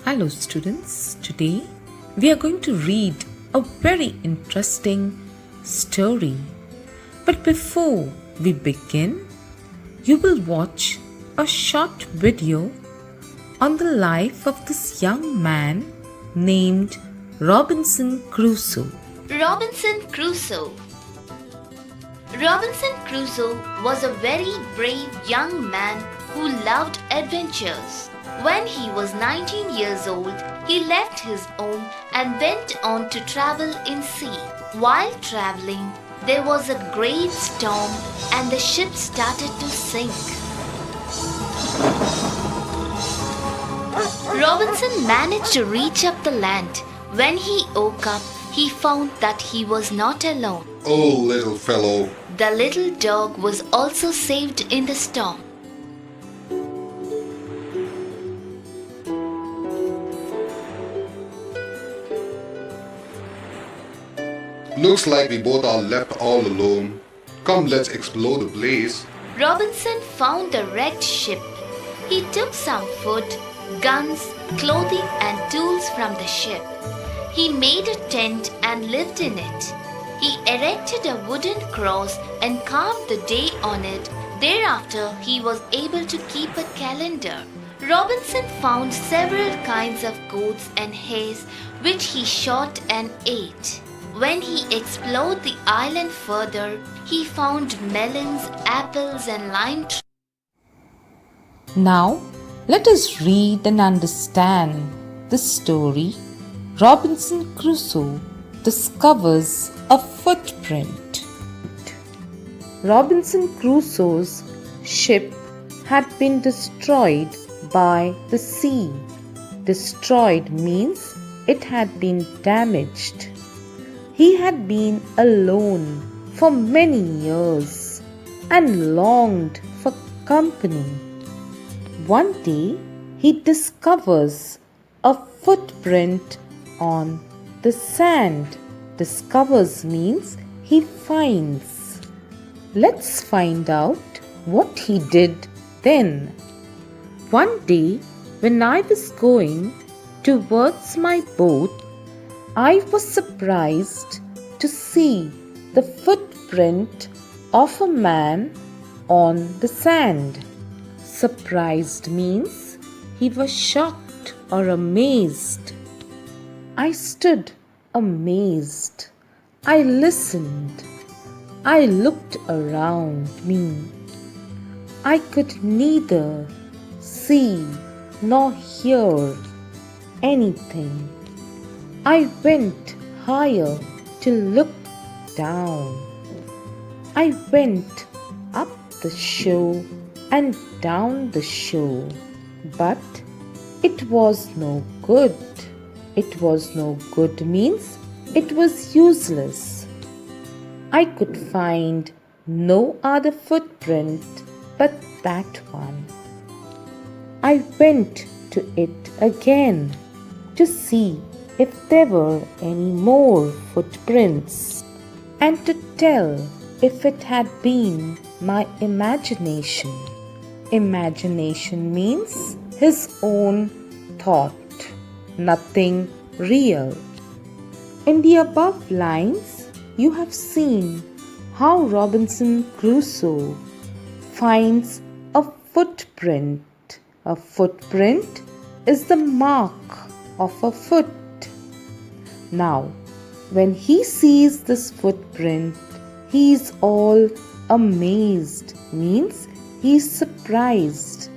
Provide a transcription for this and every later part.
Hello students, today we are going to read a very interesting story. But before we begin, you will watch a short video on the life of this young man named Robinson Crusoe. Robinson Crusoe. Robinson Crusoe was a very brave young man who loved adventures. When he was 19 years old, he left his home and went on to travel in sea. While traveling, there was a great storm and the ship started to sink. Robinson managed to reach up the land. When he woke up, he found that he was not alone. Oh, little fellow. The little dog was also saved in the storm. Looks like we both are left all alone. Come, let's explore the place. Robinson found the wrecked ship. He took some food, guns, clothing and tools from the ship. He made a tent and lived in it. He erected a wooden cross and carved the day on it. Thereafter, he was able to keep a calendar. Robinson found several kinds of goats and hares which he shot and ate. When he explored the island further, he found melons, apples and lime trees. Now, let us read and understand the story. Robinson Crusoe discovers a footprint. Robinson Crusoe's ship had been destroyed by the sea. Destroyed means it had been damaged. He had been alone for many years and longed for company. One day, he discovers a footprint on the sand. Discovers means he finds. Let's find out what he did then. One day, when I was going towards my boat, I was surprised to see the footprint of a man on the sand. Surprised means he was shocked or amazed. I stood amazed. I listened. I looked around me. I could neither see nor hear anything. I went higher to look down. I went up the shore and down the shore, but it was no good. It was no good means it was useless. I could find no other footprint but that one. I went to it again to see if there were any more footprints and to tell if it had been my imagination. Imagination means his own thought, nothing real. In the above lines, you have seen how Robinson Crusoe finds a footprint. A footprint is the mark of a foot. Now, when he sees this footprint, he is all amazed, means he is surprised.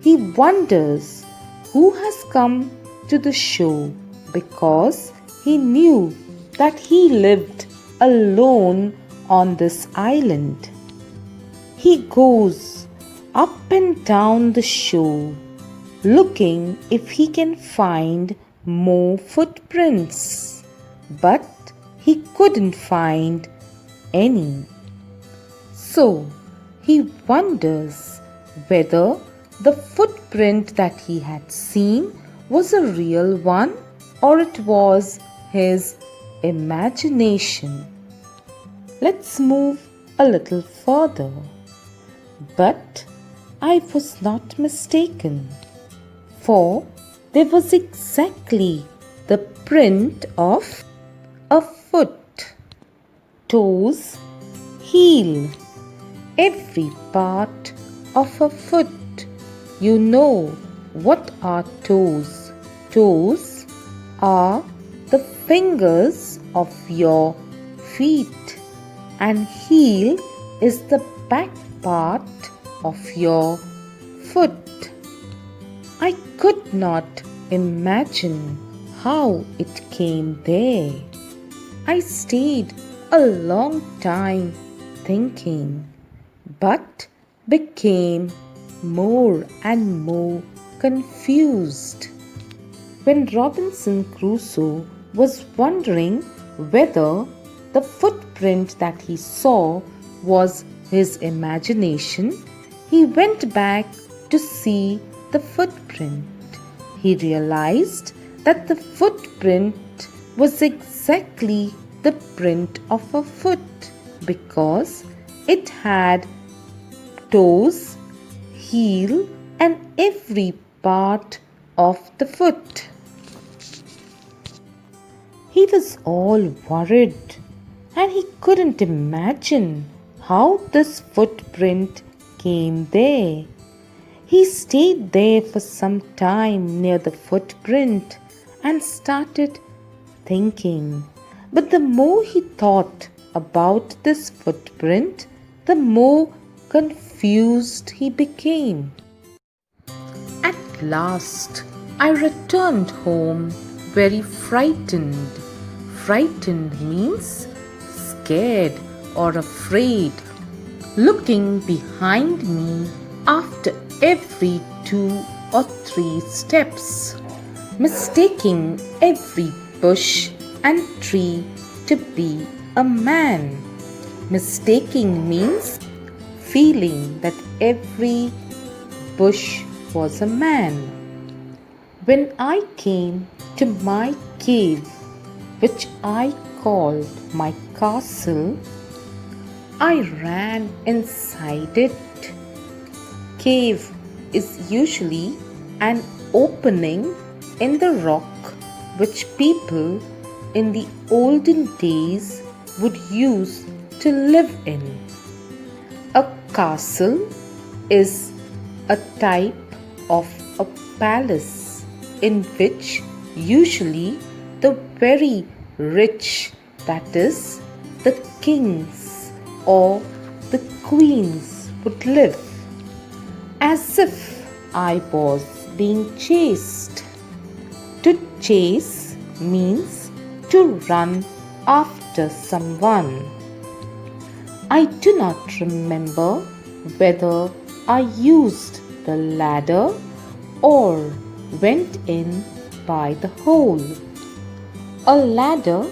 He wonders who has come to the shore because he knew that he lived alone on this island. He goes up and down the shore looking if he can find more footprints, but he couldn't find any. So he wonders whether the footprint that he had seen was a real one or it was his imagination. Let's move a little further. But I was not mistaken, for there was exactly the print of a foot, toes, heel, every part of a foot. You know what are toes? Toes are the fingers of your feet, and heel is the back part of your foot. I could not imagine how it came there. I stayed a long time thinking, but became more and more confused. When Robinson Crusoe was wondering whether the footprint that he saw was his imagination, he went back to see the footprint. He realized that the footprint was exactly the print of a foot because it had toes, heel, and every part of the foot. He was all worried and he couldn't imagine how this footprint came there. He stayed there for some time near the footprint and started thinking. But the more he thought about this footprint, the more confused he became. At last, I returned home very frightened. Frightened means scared or afraid. Looking behind me after every 2 or 3 steps, mistaking every bush and tree to be a man. Mistaking means feeling that every bush was a man. When I came to my cave, which I called my castle, I ran inside it. Cave is usually an opening in the rock which people in the olden days would use to live in. A castle is a type of a palace in which usually the very rich, that is, the kings or the queens, would live. As if I was being chased. To chase means to run after someone. I do not remember whether I used the ladder or went in by the hole. A ladder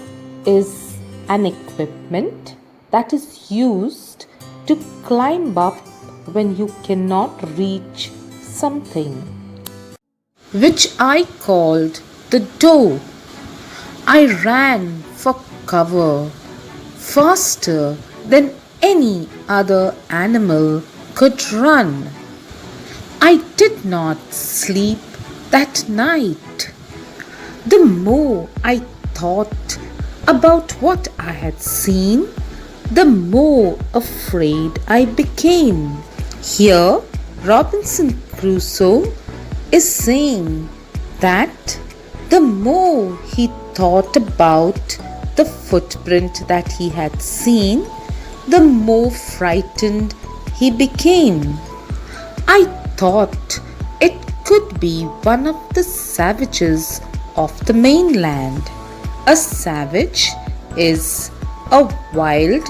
is an equipment that is used to climb up when you cannot reach something, which I called the door. I ran for cover faster than any other animal could run. I did not sleep that night. The more I thought about what I had seen, the more afraid I became. Here, Robinson Crusoe is saying that the more he thought about the footprint that he had seen, the more frightened he became. I thought it could be one of the savages of the mainland. A savage is a wild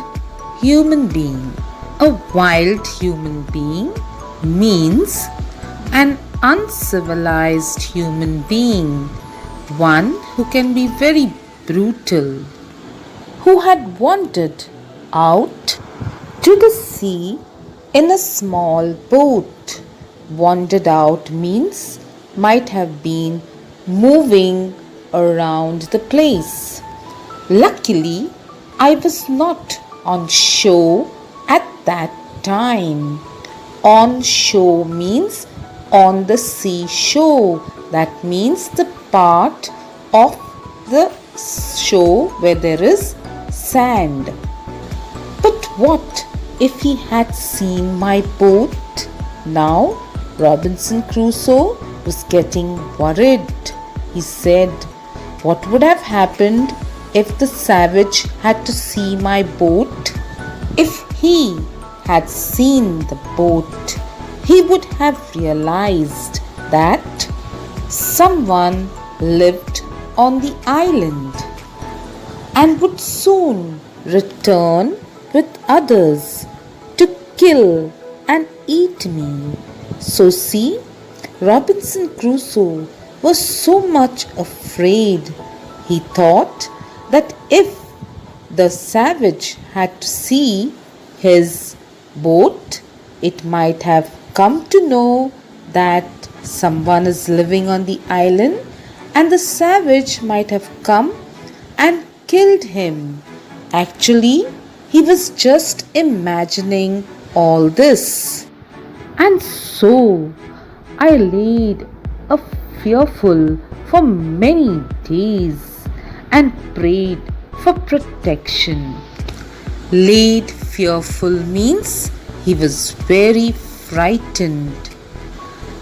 human being. A wild human being means an uncivilized human being, one who can be very brutal, who had wandered out to the sea in a small boat. Wandered out means might have been moving around the place. Luckily, I was not on shore at that time. On shore means on the seashore, That means the part of the shore where there is sand. But what if he had seen my boat? Now Robinson Crusoe was getting worried. He said, what would have happened if the savage had to see my boat? If he had seen the boat, he would have realized that someone lived on the island and would soon return with others to kill and eat me. So see, Robinson Crusoe was so much afraid. He thought that if the savage had to see his boat, it might have come to know that someone is living on the island, and the savage might have come and killed him. Actually, he was just imagining all this. And so I laid a fearful for many days and prayed for protection. Laid fearful means he was very frightened.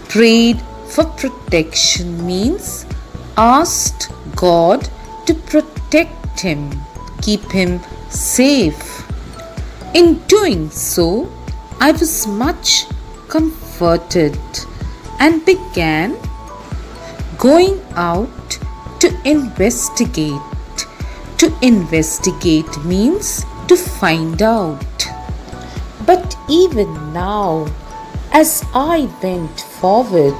Prayed for protection means asked God to protect him, keep him safe. In doing so, I was much comforted and began going out to investigate. To investigate means to find out. But even now, as I went forward,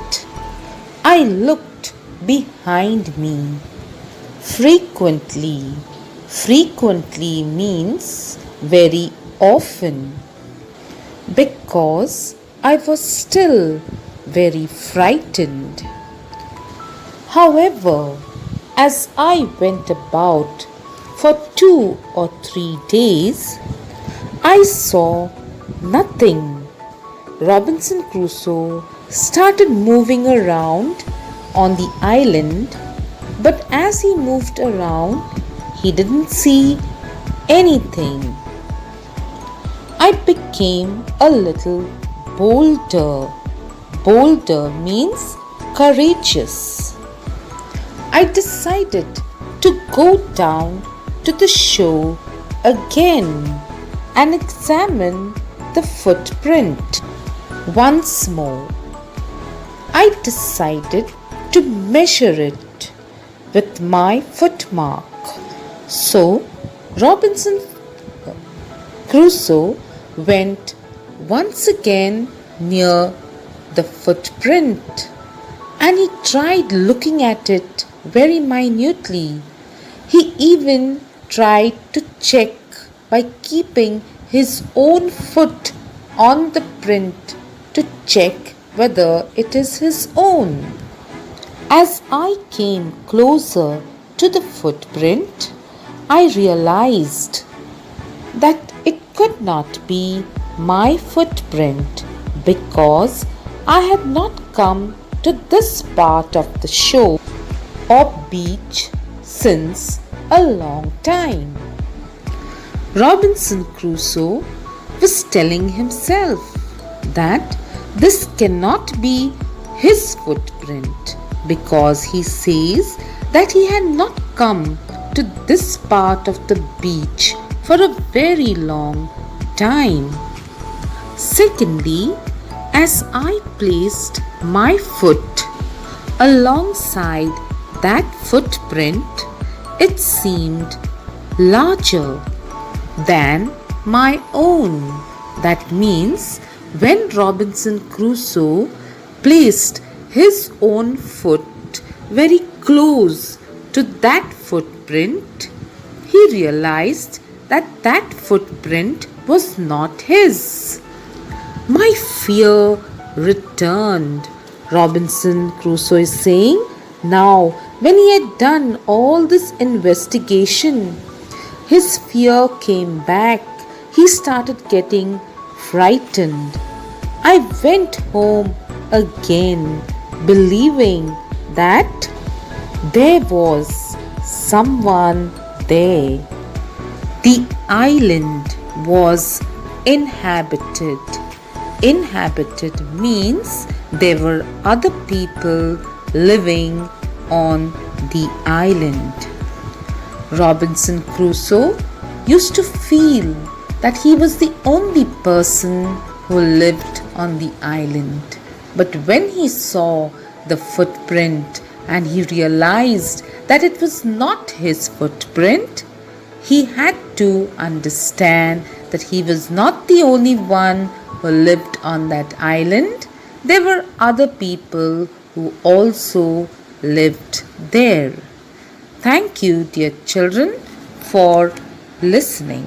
I looked behind me. Frequently. Frequently means very often. Because I was still very frightened. However, as I went about for 2 or 3 days, I saw nothing. Robinson Crusoe started moving around on the island, but as he moved around, he didn't see anything. I became a little bolder. Bolder means courageous. I decided to go down to the shore again and examine the footprint once more. I decided to measure it with my footmark. So Robinson Crusoe went once again near the footprint and he tried looking at it very minutely. He even tried to check by keeping his own foot on the print to check whether it is his own. As I came closer to the footprint, I realized that it could not be my footprint because I had not come to this part of the shore or beach since a long time. Robinson Crusoe was telling himself that this cannot be his footprint because he says that he had not come to this part of the beach for a very long time. Secondly, as I placed my foot alongside that footprint, it seemed larger than my own. That means when Robinson Crusoe placed his own foot very close to that footprint, he realized that that footprint was not his. My fear returned. Robinson Crusoe is saying, now when he had done all this investigation, his fear came back. He started getting frightened. I went home again, believing that there was someone there. The island was inhabited. Inhabited means there were other people living on the island. Robinson Crusoe used to feel that he was the only person who lived on the island. But when he saw the footprint and he realized that it was not his footprint, he had to understand that he was not the only one who lived on that island. There were other people who also lived there. Thank you, dear children, for listening.